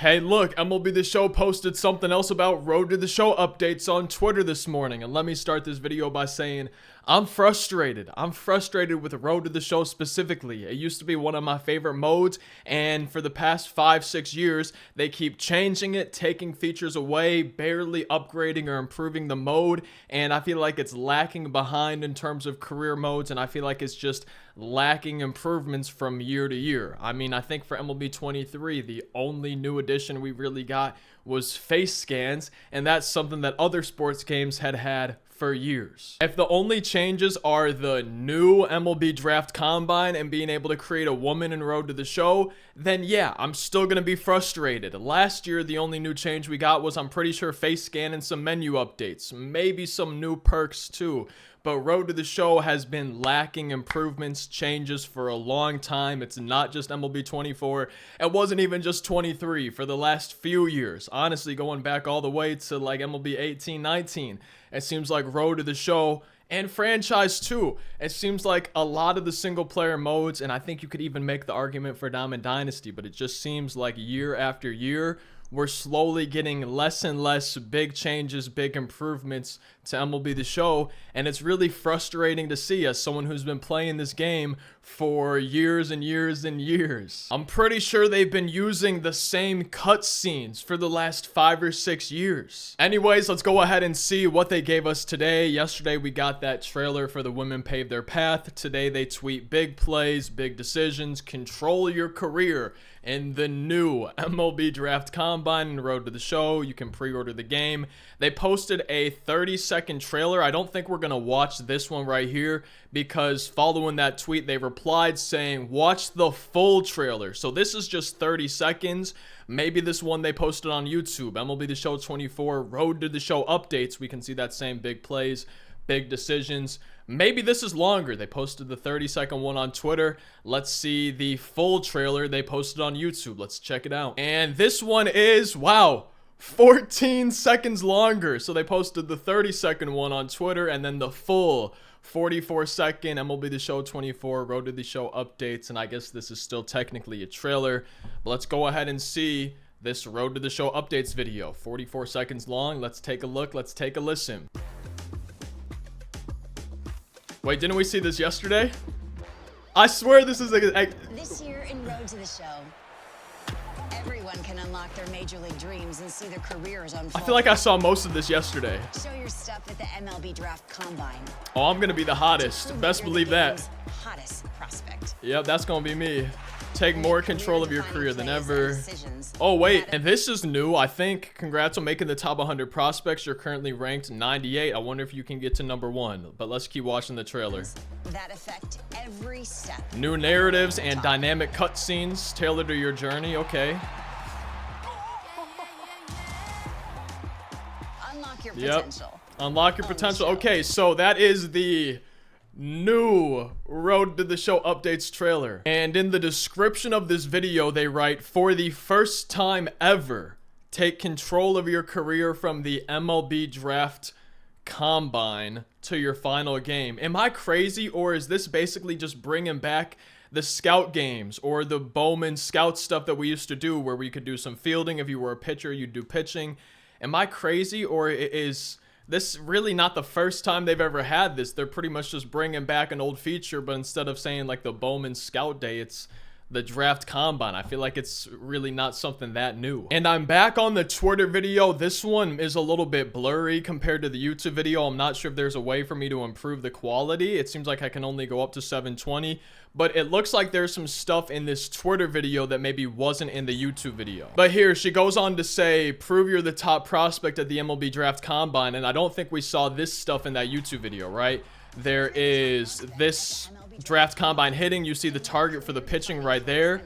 Hey, look, MLB The Show posted something else about Road to the Show updates on Twitter this morning. And let me start this video by saying I'm frustrated. I'm frustrated with Road to the Show specifically. It used to be one of my favorite modes, and for the past 5-6 years, they keep changing it, taking features away, barely upgrading or improving the mode, and I feel like it's lacking behind in terms of career modes, and I feel like it's just lacking improvements from year to year. I mean, I think for MLB 23, the only new addition we really got was face scans, and that's something that other sports games had for years. If the only changes are the new MLB Draft Combine and being able to create a woman in Road to the Show, then yeah, I'm still gonna be frustrated. Last year, the only new change we got was, I'm pretty sure, face scan and some menu updates, maybe some new perks too. But Road to the Show has been lacking improvements, changes for a long time. It's not just MLB 24. It wasn't even just 23 for the last few years. Honestly, going back all the way to like MLB 18, 19. It seems like Road to the Show and franchise too. It seems like a lot of the single player modes, and I think you could even make the argument for Diamond Dynasty, but it just seems like year after year, we're slowly getting less and less big changes, big improvements to MLB The Show, and it's really frustrating to see as someone who's been playing this game for years and years and years. I'm pretty sure they've been using the same cutscenes for the last 5 or 6 years. Anyways, let's go ahead and see what they gave us today. Yesterday, we got that trailer for the Women Pave Their Path. Today, they tweet big plays, big decisions, control your career in the new MLB Draft Combine and Road to the Show. You can pre-order the game. They posted a 30-second trailer. I don't think we're going to watch this one right here because following that tweet, they replied saying, watch the full trailer. So this is just 30 seconds. Maybe this one they posted on YouTube. MLB The Show 24, Road to the Show updates. We can see that same big plays, big decisions. Maybe this is longer. They posted the 30-second one on Twitter. Let's see the full trailer they posted on YouTube. Let's check it out. And this one is, wow, 14 seconds longer. So they posted the 30-second one on Twitter and then the full 44-second MLB The Show 24 Road to the Show updates. And I guess this is still technically a trailer. But let's go ahead and see this Road to the Show updates video. 44 seconds long. Let's take a look. Let's take a listen. Wait, didn't we see this yesterday? I swear this is This year in Road to the Show, everyone can unlock their major league dreams and see their careers unfold. I feel like I saw most of this yesterday. Show your stuff at the MLB Draft Combine. Oh, I'm gonna be the hottest. Best believe that. Hottest prospect. Yep, that's gonna be me. Take more control of your career than ever. Oh wait, and this is new, I think. Congrats on making the top 100 prospects. You're currently ranked 98. I wonder if you can get to number 1. But let's keep watching the trailer. That affect every step. New narratives and dynamic cutscenes tailored to your journey. Okay. Unlock your potential. Unlock your potential. Okay, so that is the new Road to the Show updates trailer. And in the description of this video, they write, for the first time ever, take control of your career from the MLB Draft Combine to your final game. Am I crazy, or is this basically just bringing back the scout games or the Bowman scout stuff that we used to do where we could do some fielding? If you were a pitcher, you'd do pitching. Am I crazy, or is this really not the first time they've ever had this? They're pretty much just bringing back an old feature, but instead of saying like the Bowman Scout Day, it's the Draft Combine. I feel like it's really not something that new. And I'm back on the Twitter video. This one is a little bit blurry compared to the YouTube video. I'm not sure if there's a way for me to improve the quality. It seems like I can only go up to 720, but it looks like there's some stuff in this Twitter video that maybe wasn't in the YouTube video. But here, she goes on to say, prove you're the top prospect at the MLB Draft Combine, and I don't think we saw this stuff in that YouTube video, right? There is this Draft Combine hitting. You see the target for the pitching right there.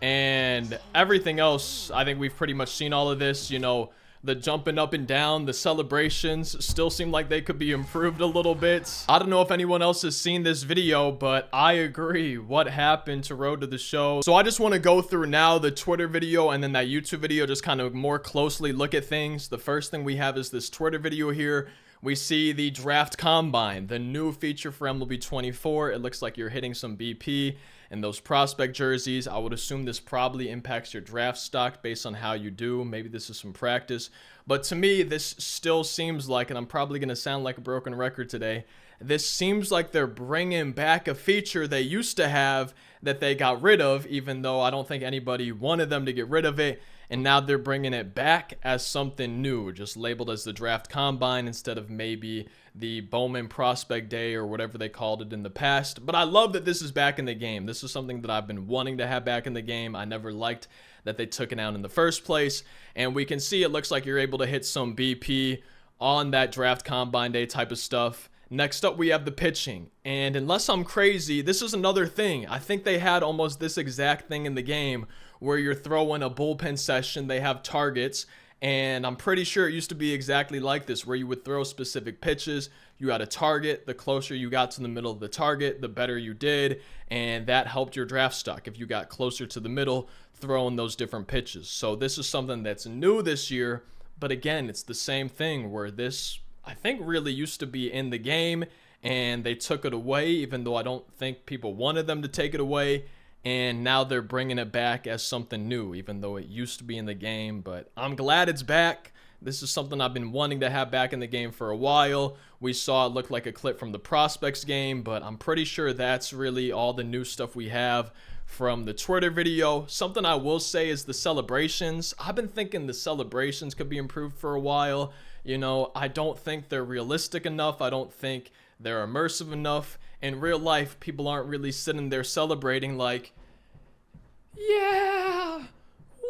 And everything else, I think we've pretty much seen all of this. You know, the jumping up and down, the celebrations still seem like they could be improved a little bit. I don't know if anyone else has seen this video, but I agree. What happened to Road to the Show? So I just want to go through now the Twitter video and then that YouTube video, just kind of more closely look at things. The first thing we have is this Twitter video here. We see the draft combine, the new feature for MLB 24. It looks like you're hitting some BP in those prospect jerseys. I would assume this probably impacts your draft stock based on how you do. Maybe this is some practice. But to me, this still seems like, and I'm probably going to sound like a broken record today, this seems like they're bringing back a feature they used to have that they got rid of, even though I don't think anybody wanted them to get rid of it. And now they're bringing it back as something new, just labeled as the draft combine instead of maybe the Bowman prospect day or whatever they called it in the past. But I love that this is back in the game. This is something that I've been wanting to have back in the game. I never liked that they took it out in the first place. And we can see it looks like you're able to hit some BP on that draft combine day type of stuff. Next up, we have the pitching. And unless I'm crazy, this is another thing. I think they had almost this exact thing in the game where you're throwing a bullpen session. They have targets. And I'm pretty sure it used to be exactly like this, where you would throw specific pitches. You had a target. The closer you got to the middle of the target, the better you did. And that helped your draft stock if you got closer to the middle, throwing those different pitches. So this is something that's new this year. But again, it's the same thing where this, I think, really used to be in the game, and they took it away, even though I don't think people wanted them to take it away. And now they're bringing it back as something new, even though it used to be in the game. But I'm glad it's back. This is something I've been wanting to have back in the game for a while. We saw it look like a clip from the Prospects game, but I'm pretty sure that's really all the new stuff we have from the Twitter video. Something I will say is the celebrations. I've been thinking the celebrations could be improved for a while. You know, I don't think they're realistic enough. I don't think they're immersive enough. In real life, people aren't really sitting there celebrating like, yeah,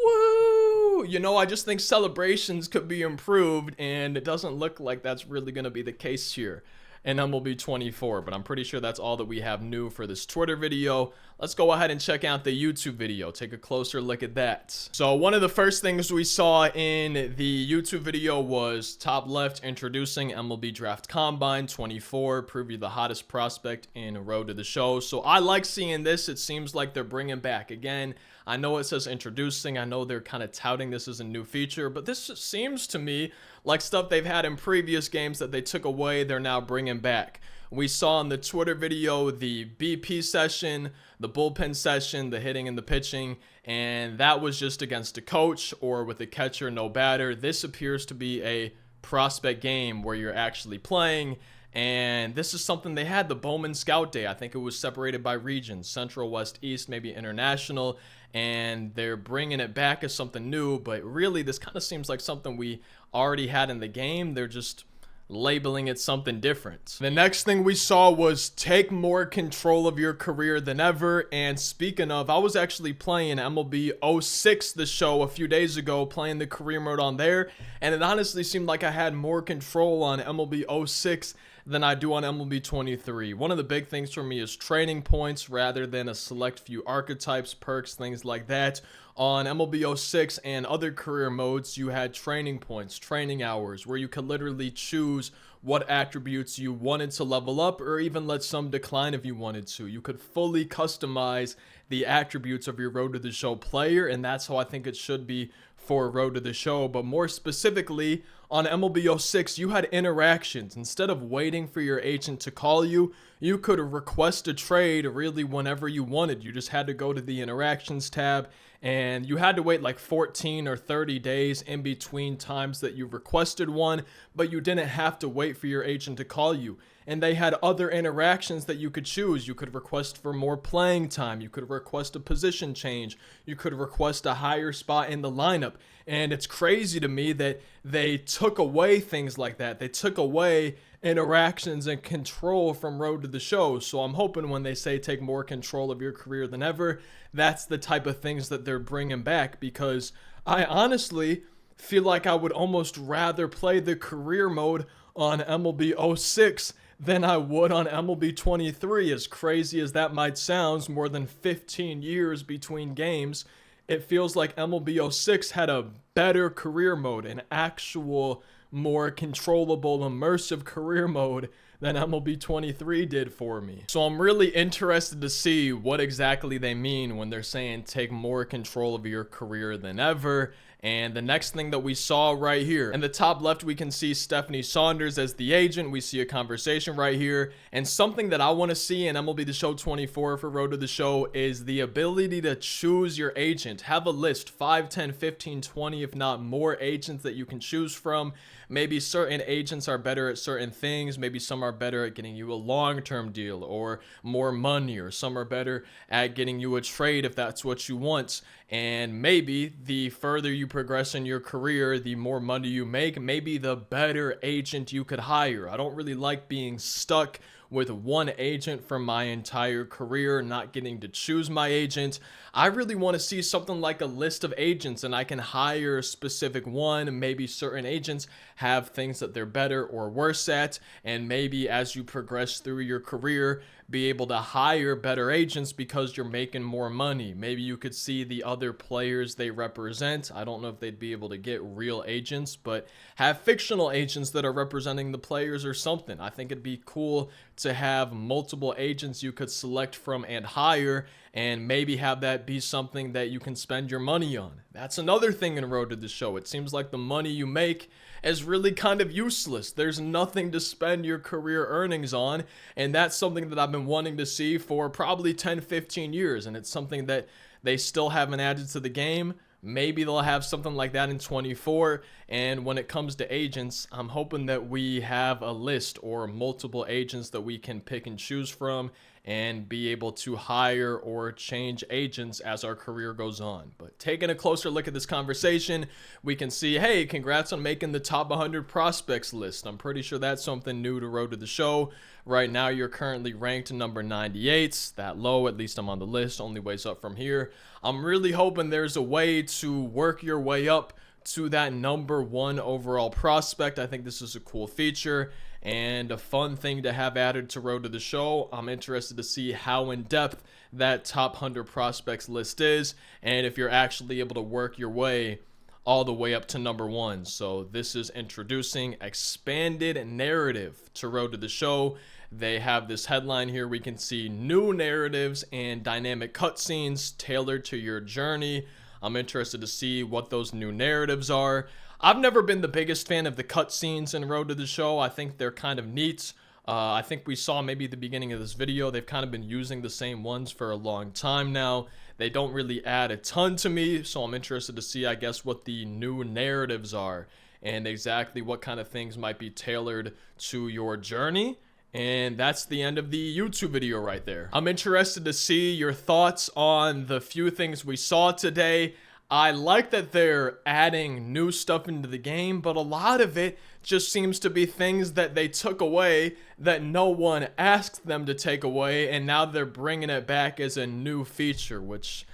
woo. You know, I just think celebrations could be improved, and it doesn't look like that's really going to be the case here in MLB 24, but I'm pretty sure that's all that we have new for this Twitter video. Let's go ahead and check out the YouTube video. Take a closer look at that. So one of the first things we saw in the YouTube video was top left introducing MLB Draft Combine 24, preview the hottest prospect in Road to the Show. So I like seeing this. It seems like they're bringing back again. I know it says introducing. I know they're kind of touting this as a new feature, but this seems to me like stuff they've had in previous games that they took away, they're now bringing back. We saw in the Twitter video the BP session, the bullpen session, the hitting and the pitching, and that was just against a coach or with a catcher, no batter. This appears to be a prospect game where you're actually playing, and this is something they had the Bowman Scout Day. I think it was separated by regions, Central, West, East, maybe International, and they're bringing it back as something new, but really this kind of seems like something we already had in the game. They're just labeling it something different. The next thing we saw was take more control of your career than ever. And speaking of, I was actually playing MLB 06 The Show a few days ago, playing the career mode on there, and it honestly seemed like I had more control on MLB 06 than I do on MLB 23. One of the big things for me is training points rather than a select few archetypes, perks, things like that. On MLB 06 and other career modes, you had training points, training hours, where you could literally choose what attributes you wanted to level up or even let some decline if you wanted to. You could fully customize the attributes of your Road to the Show player, and that's how I think it should be for Road to the Show. But more specifically, on MLB 06, you had interactions. Instead of waiting for your agent to call you, you could request a trade really whenever you wanted. You just had to go to the interactions tab, and you had to wait like 14 or 30 days in between times that you requested one, but you didn't have to wait for your agent to call you. And they had other interactions that you could choose. You could request for more playing time. You could request a position change. You could request a higher spot in the lineup. And it's crazy to me that they took away things like that. They took away interactions and control from Road to the Show. So I'm hoping when they say take more control of your career than ever, that's the type of things that they're bringing back, because I honestly feel like I would almost rather play the career mode on MLB 06 than I would on MLB 23. As crazy as that might sound, more than 15 years between games, it feels like MLB 06 had a better career mode, an actual more controllable, immersive career mode than MLB 23 did for me. So I'm really interested to see what exactly they mean when they're saying take more control of your career than ever. And the next thing that we saw right here, in the top left, we can see Stephanie Saunders as the agent. We see a conversation right here. And something that I want to see in MLB The Show 24 for Road to the Show is the ability to choose your agent. Have a list, 5, 10, 15, 20, if not more agents that you can choose from. Maybe certain agents are better at certain things. Maybe some are better at getting you a long-term deal or more money, or some are better at getting you a trade if that's what you want. And maybe the further you progress in your career, the more money you make, maybe the better agent you could hire. I don't really like being stuck with one agent for my entire career, not getting to choose my agent. I really want to see something like a list of agents and I can hire a specific one. Maybe certain agents have things that they're better or worse at, and maybe as you progress through your career, be able to hire better agents because you're making more money. Maybe you could see the other players they represent. I don't know if they'd be able to get real agents, but have fictional agents that are representing the players or something. I think it'd be cool to have multiple agents you could select from and hire, and maybe have that be something that you can spend your money on. That's another thing in Road to the Show. It seems like the money you make is really kind of useless. There's nothing to spend your career earnings on, and that's something that I've been wanting to see for probably 10, 15 years, and it's something that they still haven't added to the game. Maybe they'll have something like that in 24. And when it comes to agents, I'm hoping that we have a list or multiple agents that we can pick and choose from and be able to hire or change agents as our career goes on. But taking a closer look at this conversation, we can see, hey, congrats on making the top 100 prospects list. I'm pretty sure that's something new to Road to the Show. Right now, you're currently ranked number 98. That low, at least I'm on the list, only ways up from here. I'm really hoping there's a way to work your way up to that number 1 overall prospect. I think this is a cool feature and a fun thing to have added to Road to the Show. I'm interested to see how in depth that top 100 prospects list is, and if you're actually able to work your way all the way up to number 1. So this is introducing expanded narrative to Road to the Show. They have this headline here. We can see new narratives and dynamic cutscenes tailored to your journey. I'm interested to see what those new narratives are. I've never been the biggest fan of the cutscenes in Road to the Show. I think they're kind of neat. I think we saw maybe at the beginning of this video, they've kind of been using the same ones for a long time now. They don't really add a ton to me, so I'm interested to see, I guess, what the new narratives are and exactly what kind of things might be tailored to your journey. And that's the end of the YouTube video right there. I'm interested to see your thoughts on the few things we saw today. I like that they're adding new stuff into the game, but a lot of it just seems to be things that they took away that no one asked them to take away, and now they're bringing it back as a new feature, which,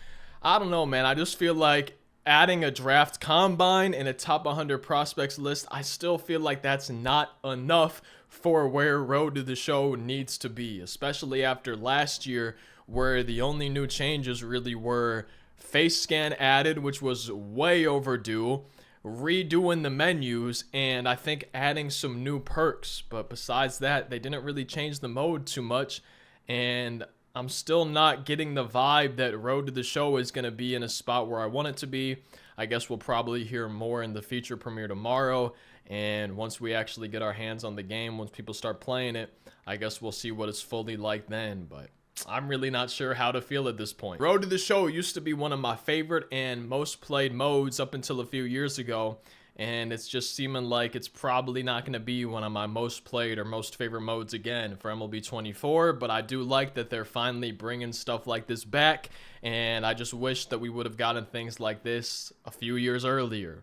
I don't know, man. I just feel like adding a draft combine and a top 100 prospects list, I still feel like that's not enough for where Road to the Show needs to be, especially after last year where the only new changes really were face scan added, which was way overdue, redoing the menus, and I think adding some new perks. But besides that, they didn't really change the mode too much, and I'm still not getting the vibe that Road to the Show is going to be in a spot where I want it to be. I guess we'll probably hear more in the feature premiere tomorrow, and once we actually get our hands on the game, once people start playing it, I guess we'll see what it's fully like then. But I'm really not sure how to feel at this point. Road to the Show used to be one of my favorite and most played modes up until a few years ago, and it's just seeming like it's probably not going to be one of my most played or most favorite modes again for MLB 24, but I do like that they're finally bringing stuff like this back, and I just wish that we would have gotten things like this a few years earlier.